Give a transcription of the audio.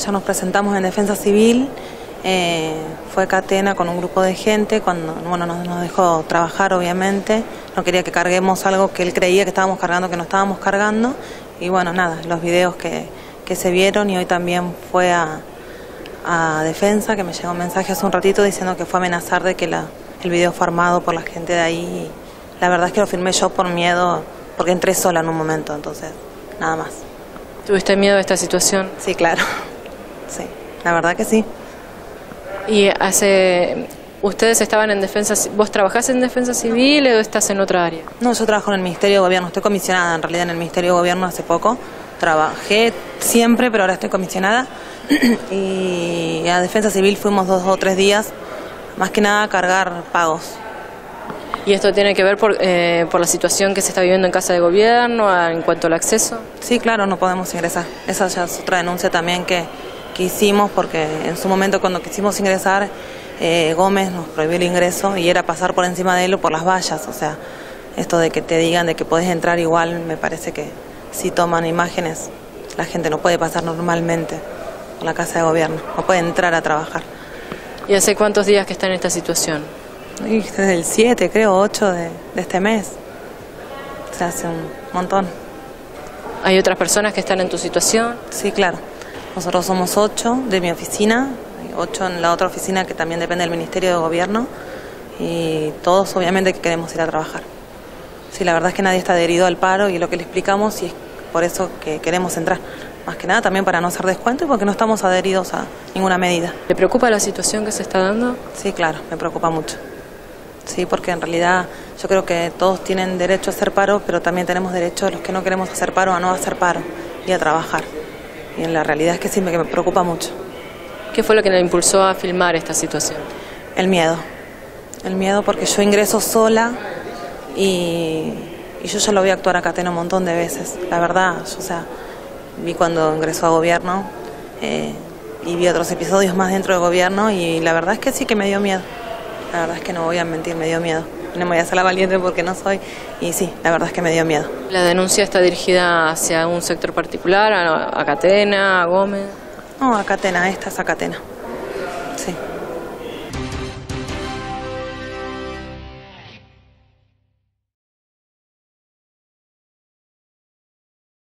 Ya nos presentamos en Defensa Civil, fue Catena con un grupo de gente, cuando nos dejó trabajar obviamente, no quería que carguemos algo que él creía que estábamos cargando, que no estábamos cargando, y bueno, nada, los videos que se vieron, y hoy también fue a Defensa, que me llegó un mensaje hace un ratito diciendo que fue a amenazar de que el video fue armado por la gente de ahí, y la verdad es que lo firmé yo por miedo, porque entré sola en un momento, entonces, nada más. ¿Tuviste miedo de esta situación? Sí, claro. Sí, la verdad que sí. Y ¿ustedes estaban en defensa, vos trabajás en Defensa Civil o estás en otra área? No, yo trabajo en el Ministerio de Gobierno, estoy comisionada en realidad en el Ministerio de Gobierno hace poco. Trabajé siempre, pero ahora estoy comisionada. Y a Defensa Civil fuimos 2 o 3 días, más que nada a cargar pagos. ¿Y esto tiene que ver por la situación que se está viviendo en Casa de Gobierno en cuanto al acceso? Sí, claro, no podemos ingresar. Esa ya es otra denuncia también que hicimos, porque en su momento cuando quisimos ingresar, Gómez nos prohibió el ingreso y era pasar por encima de él o por las vallas. O sea, esto de que te digan de que podés entrar igual, me parece que si toman imágenes, la gente no puede pasar normalmente por la Casa de Gobierno, no puede entrar a trabajar. ¿Y hace cuántos días que está en esta situación? Y desde el 7, creo, 8 de este mes. O sea, hace un montón. ¿Hay otras personas que están en tu situación? Sí, claro. Nosotros somos 8 de mi oficina, 8 en la otra oficina que también depende del Ministerio de Gobierno, y todos obviamente que queremos ir a trabajar. Sí, la verdad es que nadie está adherido al paro y lo que le explicamos, y es por eso que queremos entrar. Más que nada también para no hacer descuento y porque no estamos adheridos a ninguna medida. ¿Te preocupa la situación que se está dando? Sí, claro, me preocupa mucho. Sí, porque en realidad yo creo que todos tienen derecho a hacer paro, pero también tenemos derecho, los que no queremos hacer paro, a no hacer paro y a trabajar. Y en la realidad es que sí, me preocupa mucho. ¿Qué fue lo que le impulsó a filmar esta situación? El miedo porque yo ingreso sola y yo ya lo vi actuar a Catena un montón de veces. La verdad, o sea, vi cuando ingresó a Gobierno y vi otros episodios más dentro de Gobierno, y la verdad es que sí que me dio miedo. La verdad es que no voy a mentir, me dio miedo. No me voy a hacer la valiente porque no soy, y sí, la verdad es que me dio miedo. ¿La denuncia está dirigida hacia un sector particular, a Catena, a Gómez? No, a Catena, esta es a Catena. Sí.